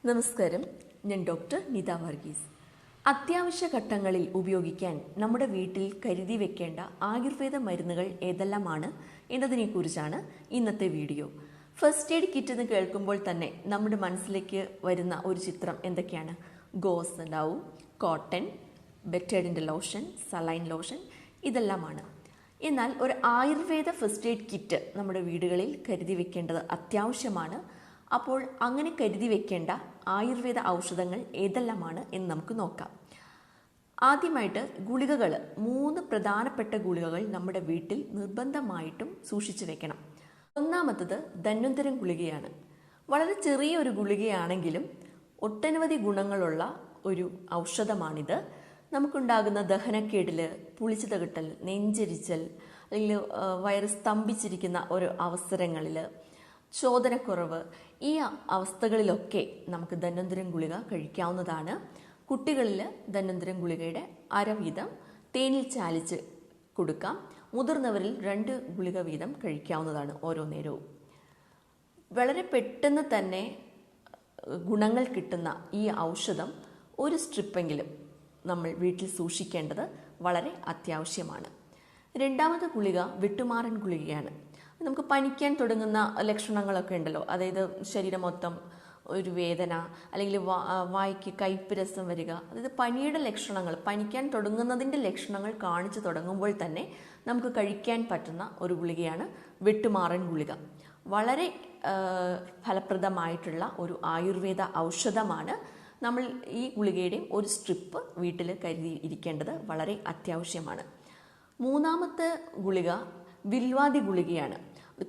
നമസ്കാരം, ഞാൻ ഡോക്ടർ നിത വർഗീസ്. അത്യാവശ്യ ഘട്ടങ്ങളിൽ ഉപയോഗിക്കാൻ നമ്മുടെ വീട്ടിൽ കരുതി വെക്കേണ്ട ആയുർവേദ മരുന്നുകൾ ഏതെല്ലാമാണ് എന്നതിനെക്കുറിച്ചാണ് ഇന്നത്തെ വീഡിയോ. ഫസ്റ്റ് എയ്ഡ് കിറ്റ് എന്ന് കേൾക്കുമ്പോൾ തന്നെ നമ്മുടെ മനസ്സിലേക്ക് വരുന്ന ഒരു ചിത്രം എന്തൊക്കെയാണ്? ഗോസ് ഉണ്ടാവും, കോട്ടൺ, ബെറ്റേഡിൻ്റെ ലോഷൻ, സലൈൻ ലോഷൻ, ഇതെല്ലാമാണ്. എന്നാൽ ഒരു ആയുർവേദ ഫസ്റ്റ് എയ്ഡ് കിറ്റ് നമ്മുടെ വീടുകളിൽ കരുതി വെക്കേണ്ടത് അത്യാവശ്യമാണ്. അപ്പോൾ അങ്ങനെ കരുതി വെക്കേണ്ട ആയുർവേദ ഔഷധങ്ങൾ ഏതെല്ലാമാണ് എന്ന് നമുക്ക് നോക്കാം. ആദ്യമായിട്ട് ഗുളികകൾ, 3 പ്രധാനപ്പെട്ട ഗുളികകൾ നമ്മുടെ വീട്ടിൽ നിർബന്ധമായിട്ടും സൂക്ഷിച്ചു വെക്കണം. ഒന്നാമത്തത് ധന്വന്തരം ഗുളികയാണ്. വളരെ ചെറിയൊരു ഗുളികയാണെങ്കിലും ഒട്ടനവധി ഗുണങ്ങളുള്ള ഒരു ഔഷധമാണിത്. നമുക്കുണ്ടാകുന്ന ദഹനക്കേടിൽ, പുളിച്ചു തകട്ടൽ, നെഞ്ചരിച്ചൽ, അല്ലെങ്കിൽ വയറ് സ്തംഭിച്ചിരിക്കുന്ന ഒരു അവസരങ്ങളിൽ, ചോദനക്കുറവ്, ഈ അവസ്ഥകളിലൊക്കെ നമുക്ക് ധന്വന്തരം ഗുളിക കഴിക്കാവുന്നതാണ്. കുട്ടികളിൽ ധന്വന്തരം ഗുളികയുടെ അരവീതം തേനിൽ ചാലിച്ച് കൊടുക്കാം. മുതിർന്നവരിൽ 2 ഗുളിക വീതം കഴിക്കാവുന്നതാണ് ഓരോ നേരവും. വളരെ പെട്ടെന്ന് തന്നെ ഗുണങ്ങൾ കിട്ടുന്ന ഈ ഔഷധം ഒരു സ്ട്രിപ്പെങ്കിലും നമ്മൾ വീട്ടിൽ സൂക്ഷിക്കേണ്ടത് വളരെ അത്യാവശ്യമാണ്. രണ്ടാമത്തെ ഗുളിക വിട്ടുമാറൻ ഗുളികയാണ്. നമുക്ക് പനിക്കാൻ തുടങ്ങുന്ന ലക്ഷണങ്ങളൊക്കെ ഉണ്ടല്ലോ, അതായത് ശരീരം മൊത്തം ഒരു വേദന, അല്ലെങ്കിൽ വായ്ക്ക് കയ്പ്പ് രസം വരിക, അതായത് പനിയുടെ ലക്ഷണങ്ങൾ, പനിക്കാൻ തുടങ്ങുന്നതിൻ്റെ ലക്ഷണങ്ങൾ കാണിച്ചു തുടങ്ങുമ്പോൾ തന്നെ നമുക്ക് കഴിക്കാൻ പറ്റുന്ന ഒരു ഗുളികയാണ് വെട്ടുമാറൻ ഗുളിക. വളരെ ഫലപ്രദമായിട്ടുള്ള ഒരു ആയുർവേദ ഔഷധമാണ്. നമ്മൾ ഈ ഗുളികയുടെ ഒരു സ്ട്രിപ്പ് വീട്ടിൽ കരുതി ഇരിക്കേണ്ടത് വളരെ അത്യാവശ്യമാണ്. മൂന്നാമത്തെ ഗുളിക വിൽവാദി ഗുളികയാണ്.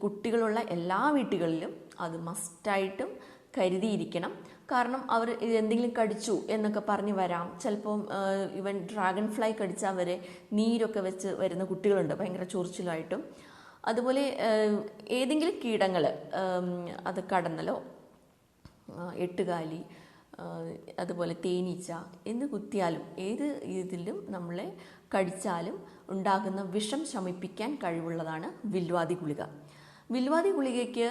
കുട്ടികളുള്ള എല്ലാ വീട്ടുകളിലും അത് മസ്റ്റായിട്ടും കരുതിയിരിക്കണം. കാരണം അവർ എന്തെങ്കിലും കടിച്ചു എന്നൊക്കെ പറഞ്ഞ് വരാം. ചിലപ്പം ഇവൻ ഡ്രാഗൺ ഫ്ലൈ കടിച്ചാൽ വരെ നീരൊക്കെ വെച്ച് വരുന്ന കുട്ടികളുണ്ട്, ഭയങ്കര ചൊറിച്ചിലായിട്ടും. അതുപോലെ ഏതെങ്കിലും കീടങ്ങൾ, അത് കടന്നലോ, എട്ടുകാലി, അതുപോലെ തേനീച്ച എന്ന് കുത്തിയാലും ഏത് ഇതിലും നമ്മളെ കടിച്ചാലും ഉണ്ടാകുന്ന വിഷം ശമിപ്പിക്കാൻ കഴിവുള്ളതാണ് വിൽവാദി ഗുളിക. വിൽവാദി ഗുളികയ്ക്ക്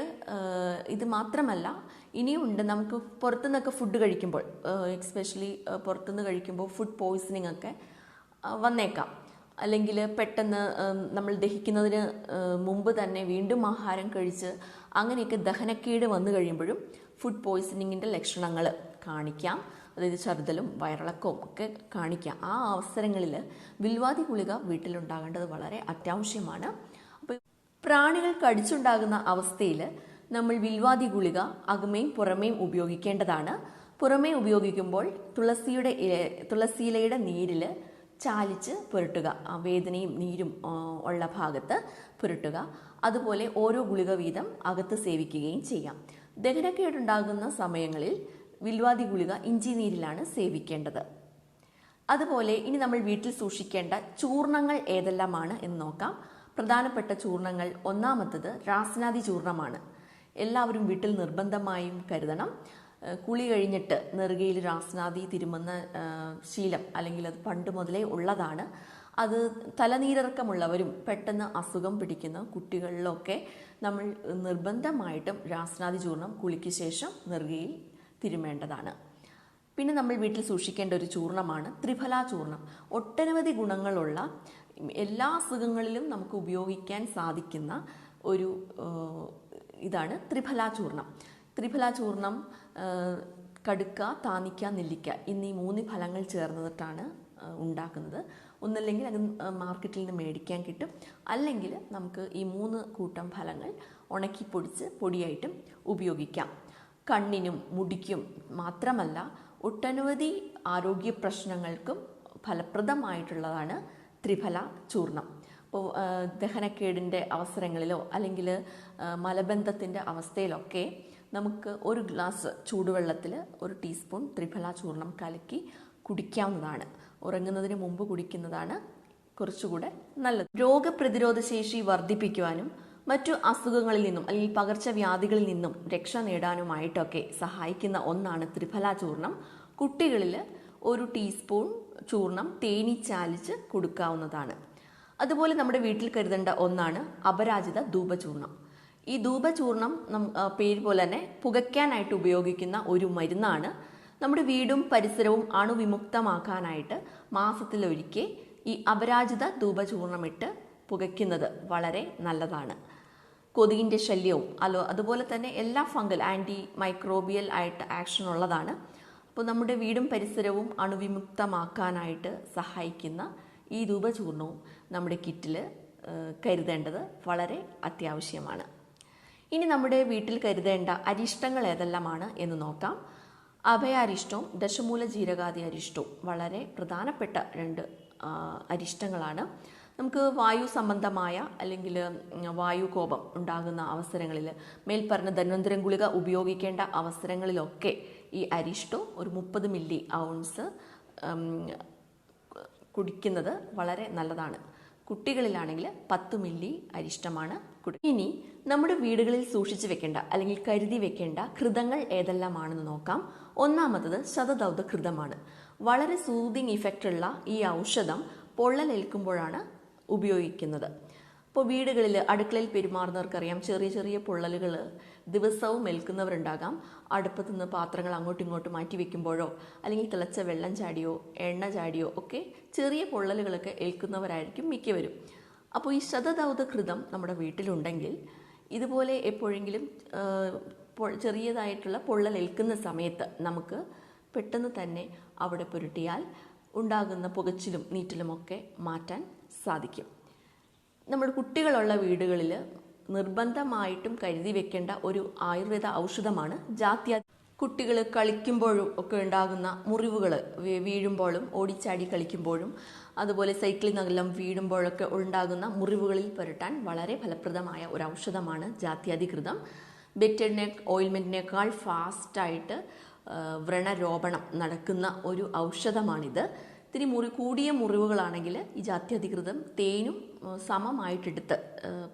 ഇത് മാത്രമല്ല, ഇനിയുണ്ട്. നമുക്ക് പുറത്തുനിന്നൊക്കെ ഫുഡ് കഴിക്കുമ്പോൾ, എസ്പെഷ്യലി പുറത്തുനിന്ന് കഴിക്കുമ്പോൾ ഫുഡ് പോയ്സണിങ് ഒക്കെ വന്നേക്കാം. അല്ലെങ്കിൽ പെട്ടെന്ന് നമ്മൾ ദഹിക്കുന്നതിന് മുമ്പ് തന്നെ വീണ്ടും ആഹാരം കഴിച്ച് അങ്ങനെയൊക്കെ ദഹനക്കേട് വന്നു കഴിയുമ്പോഴും ഫുഡ് പോയ്സണിങ്ങിൻ്റെ ലക്ഷണങ്ങൾ കാണിക്കാം. അതായത് ഛർദ്ദലും വയറിളക്കവും ഒക്കെ കാണിക്കാം. ആ അവസരങ്ങളിൽ വിൽവാദി ഗുളിക വീട്ടിലുണ്ടാകേണ്ടത് വളരെ അത്യാവശ്യമാണ്. അപ്പോൾ പ്രാണികൾ കടിച്ചുണ്ടാകുന്ന അവസ്ഥയിൽ നമ്മൾ വിൽവാദി ഗുളിക അകമേയും പുറമേയും ഉപയോഗിക്കേണ്ടതാണ്. പുറമേ ഉപയോഗിക്കുമ്പോൾ തുളസിയിലയുടെ നീരിൽ ചാലിച്ച് പുരട്ടുക, വേദനയും നീരും ഉള്ള ഭാഗത്ത് പുരട്ടുക. അതുപോലെ ഓരോ ഗുളിക വീതം അകത്ത് സേവിക്കുകയും ചെയ്യാം. ദഹനക്കേടുണ്ടാകുന്ന സമയങ്ങളിൽ വിൽവാദി ഗുളിക ഇഞ്ചി നീരിലാണ് സേവിക്കേണ്ടത്. അതുപോലെ ഇനി നമ്മൾ വീട്ടിൽ സൂക്ഷിക്കേണ്ട ചൂർണങ്ങൾ ഏതെല്ലാമാണ് എന്ന് നോക്കാം. പ്രധാനപ്പെട്ട ചൂർണങ്ങൾ, ഒന്നാമത്തത് രാസനാദി ചൂർണമാണ്. എല്ലാവരും വീട്ടിൽ നിർബന്ധമായും കരുതണം. കുളി കഴിഞ്ഞിട്ട് നെറുകയിൽ രാസനാദി തിരുമുന്ന ശീലം, അല്ലെങ്കിൽ അത് പണ്ട് മുതലേ ഉള്ളതാണ്. അത് തലനീരിറക്കമുള്ളവരും പെട്ടെന്ന് അസുഖം പിടിക്കുന്ന കുട്ടികളിലൊക്കെ നമ്മൾ നിർബന്ധമായിട്ടും രാസനാദി ചൂർണം കുളിക്ക് ശേഷം നെറുകയിൽ തിരുമേണ്ടതാണ്. പിന്നെ നമ്മൾ വീട്ടിൽ സൂക്ഷിക്കേണ്ട ഒരു ചൂർണമാണ് ത്രിഫലാ ചൂർണം. ഒട്ടനവധി ഗുണങ്ങളുള്ള, എല്ലാ അസുഖങ്ങളിലും നമുക്ക് ഉപയോഗിക്കാൻ സാധിക്കുന്ന ഒരു ഇതാണ് ത്രിഫലാ ചൂർണം. ത്രിഫലാ ചൂർണം കടുക്ക, താനിക്ക, നെല്ലിക്ക എന്നീ 3 ഫലങ്ങൾ ചേർന്നിട്ടാണ് ഉണ്ടാക്കുന്നത്. ഒന്നല്ലെങ്കിൽ അത് മാർക്കറ്റിൽ നിന്ന് മേടിക്കാൻ കിട്ടും, അല്ലെങ്കിൽ നമുക്ക് ഈ 3 കൂട്ടം ഫലങ്ങൾ ഉണക്കി പൊടിച്ച് പൊടിയായിട്ടും ഉപയോഗിക്കാം. കണ്ണിനും മുടിക്കും മാത്രമല്ല ഒട്ടനവധി ആരോഗ്യ പ്രശ്നങ്ങൾക്കും ഫലപ്രദമായിട്ടുള്ളതാണ് ത്രിഫല ചൂർണം. അപ്പോൾ ദഹനക്കേടിൻ്റെ അവസരങ്ങളിലോ അല്ലെങ്കിൽ മലബന്ധത്തിൻ്റെ അവസ്ഥയിലൊക്കെ നമുക്ക് 1 ഗ്ലാസ് ചൂടുവെള്ളത്തിൽ 1 ടീസ്പൂൺ ത്രിഫല ചൂർണം കലക്കി കുടിക്കാവുന്നതാണ്. ഉറങ്ങുന്നതിന് മുമ്പ് കുടിക്കുന്നതാണ് കുറച്ചുകൂടെ നല്ലത്. രോഗപ്രതിരോധ ശേഷി വർദ്ധിപ്പിക്കുവാനും മറ്റു അസുഖങ്ങളിൽ നിന്നും അല്ലെങ്കിൽ പകർച്ചവ്യാധികളിൽ നിന്നും രക്ഷ നേടാനുമായിട്ടൊക്കെ സഹായിക്കുന്ന ഒന്നാണ് ത്രിഫല ചൂർണം. കുട്ടികളിൽ 1 ടീസ്പൂൺ ചൂർണം തേനി ചാലിച്ച് കൊടുക്കാവുന്നതാണ്. അതുപോലെ നമ്മുടെ വീട്ടിൽ കരുതേണ്ട ഒന്നാണ് അപരാജിത ധൂപചൂർണം. ഈ ധൂപചൂർണം പേര് പോലെ തന്നെ പുകയ്ക്കാനായിട്ട് ഉപയോഗിക്കുന്ന ഒരു മരുന്നാണ്. നമ്മുടെ വീടും പരിസരവും അണുവിമുക്തമാക്കാനായിട്ട് മാസത്തിലൊരിക്കൽ ഈ അപരാജിത ധൂപചൂർണമിട്ട് പുകയ്ക്കുന്നത് വളരെ നല്ലതാണ്. കൊതുകിൻ്റെ ശല്യവും അതുപോലെ തന്നെ എല്ലാ ഫംഗൽ ആൻറ്റി മൈക്രോബിയൽ ആയിട്ട് ആക്ഷൻ ഉള്ളതാണ്. അപ്പോൾ നമ്മുടെ വീടും പരിസരവും അണുവിമുക്തമാക്കാനായിട്ട് സഹായിക്കുന്ന ഈ ധൂപചൂർണവും നമ്മുടെ കിറ്റിൽ കരുതേണ്ടത് വളരെ അത്യാവശ്യമാണ്. ഇനി നമ്മുടെ വീട്ടിൽ കരുതേണ്ട അരിഷ്ടങ്ങൾ ഏതെല്ലാമാണ് എന്ന് നോക്കാം. അഭയാരിഷ്ടവും ദശമൂല ജീരകാദി അരിഷ്ടവും വളരെ പ്രധാനപ്പെട്ട 2 അരിഷ്ടങ്ങളാണ്. നമുക്ക് വായു സംബന്ധമായ അല്ലെങ്കിൽ വായുകോപം ഉണ്ടാകുന്ന അവസരങ്ങളിൽ, മേൽപ്പറഞ്ഞ ധന്വന്തരം ഗുളിക ഉപയോഗിക്കേണ്ട അവസരങ്ങളിലൊക്കെ ഈ അരിഷ്ടവും ഒരു 30 മില്ലി ഔൺസ് കുടിക്കുന്നത് വളരെ നല്ലതാണ്. കുട്ടികളിലാണെങ്കിൽ 10 മില്ലി അരിഷ്ടമാണ്. ഇനി നമ്മുടെ വീടുകളിൽ സൂക്ഷിച്ചു വെക്കേണ്ട അല്ലെങ്കിൽ കരുതി വെക്കേണ്ട ഘൃതങ്ങൾ ഏതെല്ലാമാണെന്ന് നോക്കാം. ഒന്നാമത്തത് ശതദൗത ഘൃതമാണ്. വളരെ സൂതിങ് ഇഫക്റ്റ് ഉള്ള ഈ ഔഷധം പൊള്ളലേൽക്കുമ്പോഴാണ് ഉപയോഗിക്കുന്നത്. ഇപ്പോൾ വീടുകളിൽ അടുക്കളയിൽ പെരുമാറുന്നവർക്കറിയാം, ചെറിയ ചെറിയ പൊള്ളലുകൾ ദിവസവും ഏൽക്കുന്നവരുണ്ടാകാം. അടുപ്പത്തു നിന്ന് പാത്രങ്ങൾ അങ്ങോട്ടും ഇങ്ങോട്ടും മാറ്റി വെക്കുമ്പോഴോ അല്ലെങ്കിൽ തിളച്ച വെള്ളം ചാടിയോ എണ്ണ ചാടിയോ ഒക്കെ ചെറിയ പൊള്ളലുകളൊക്കെ ഏൽക്കുന്നവരായിരിക്കും മിക്കവരും. അപ്പോൾ ഈ ശതദൗത ഘൃതം നമ്മുടെ വീട്ടിലുണ്ടെങ്കിൽ ഇതുപോലെ എപ്പോഴെങ്കിലും ചെറിയതായിട്ടുള്ള പൊള്ളലേൽക്കുന്ന സമയത്ത് നമുക്ക് പെട്ടെന്ന് തന്നെ അവിടെ പുരട്ടിയാൽ ഉണ്ടാകുന്ന പുകച്ചിലും നീറ്റലുമൊക്കെ മാറ്റാൻ സാധിക്കും. നമ്മുടെ കുട്ടികളുള്ള വീടുകളിൽ നിർബന്ധമായിട്ടും കരുതി വെക്കേണ്ട ഒരു ആയുർവേദ ഔഷധമാണ് ജാത്യാദി. കുട്ടികൾ കളിക്കുമ്പോഴും ഒക്കെ ഉണ്ടാകുന്ന മുറിവുകൾ, വീഴുമ്പോഴും ഓടിച്ചാടി കളിക്കുമ്പോഴും അതുപോലെ സൈക്കിളിൽ നിന്നെല്ലാം വീഴുമ്പോഴൊക്കെ ഉണ്ടാകുന്ന മുറിവുകളിൽ പുരട്ടാൻ വളരെ ഫലപ്രദമായ ഒരു ഔഷധമാണ് ജാത്യാദികൃതം. ബെറ്റഡിനെ ഓയിൽമെൻറ്റിനേക്കാൾ ഫാസ്റ്റായിട്ട് വ്രണരോപണം നടക്കുന്ന ഒരു ഔഷധമാണിത്. ഇത്തിരി കൂടിയ മുറിവുകളാണെങ്കിൽ ഈ ജാത്യാദികൃതം തേനും സമമായിട്ടെടുത്ത്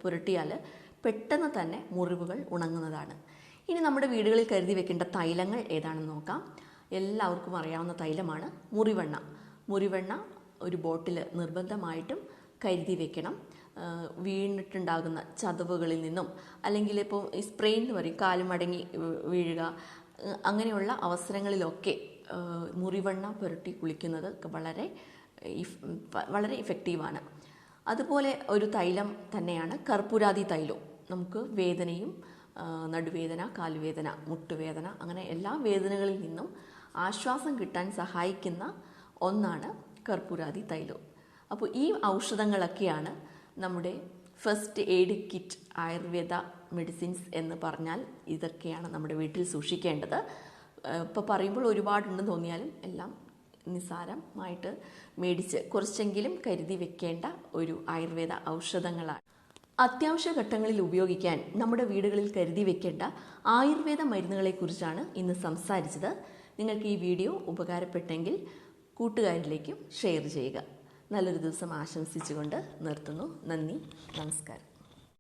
പുരട്ടിയാൽ പെട്ടെന്ന് തന്നെ മുറിവുകൾ ഉണങ്ങുന്നതാണ്. ഇനി നമ്മുടെ വീടുകളിൽ കരുതി വെക്കേണ്ട തൈലങ്ങൾ ഏതാണെന്ന് നോക്കാം. എല്ലാവർക്കും അറിയാവുന്ന തൈലമാണ് മുറിവെണ്ണ. മുറിവെണ്ണ ഒരു ബോട്ടിൽ നിർബന്ധമായിട്ടും കരുതി വെക്കണം. വീണിട്ടുണ്ടാകുന്ന ചതവുകളിൽ നിന്നും അല്ലെങ്കിൽ ഇപ്പോൾ സ്പ്രെയിൻ എന്ന് പറയും, കാലുമടങ്ങി വീഴുക, അങ്ങനെയുള്ള അവസരങ്ങളിലൊക്കെ മുറിവെണ്ണ പുരട്ടി കുളിക്കുന്നത് വളരെ ഇഫക്റ്റീവാണ്. അതുപോലെ ഒരു തൈലം തന്നെയാണ് കർപ്പൂരാദി തൈലവും. നമുക്ക് വേദനയും, നടുവേദന, കാലുവേദന, മുട്ടുവേദന, അങ്ങനെ എല്ലാ വേദനകളിൽ നിന്നും ആശ്വാസം കിട്ടാൻ സഹായിക്കുന്ന ഒന്നാണ് കർപ്പൂരാദി തൈലവും. അപ്പോൾ ഈ ഔഷധങ്ങളൊക്കെയാണ് നമ്മുടെ first aid kit Ayurveda medicines എന്ന് പറഞ്ഞാൽ ഇതൊക്കെയാണ് നമ്മുടെ വീട്ടിൽ സൂക്ഷിക്കേണ്ടത്. ഇപ്പോൾ പറയുമ്പോൾ ഒരുപാടുണ്ടെന്ന് തോന്നിയാലും എല്ലാം നിസ്സാരമായിട്ട് മേടിച്ച് കുറച്ചെങ്കിലും കരുതി വെക്കേണ്ട ഒരു ആയുർവേദ ഔഷധങ്ങളാണ്. അത്യാവശ്യ ഘട്ടങ്ങളിൽ ഉപയോഗിക്കാൻ നമ്മുടെ വീടുകളിൽ കരുതി വെക്കേണ്ട ആയുർവേദ മരുന്നുകളെക്കുറിച്ചാണ് ഇന്ന് സംസാരിച്ചത്. നിങ്ങൾക്ക് ഈ വീഡിയോ ഉപകാരപ്പെട്ടെങ്കിൽ കൂട്ടുകാരിലേക്കും ഷെയർ ചെയ്യുക. നല്ലൊരു ദിവസം ആശംസിച്ചുകൊണ്ട് നിർത്തുന്നു. നന്ദി, നമസ്കാരം.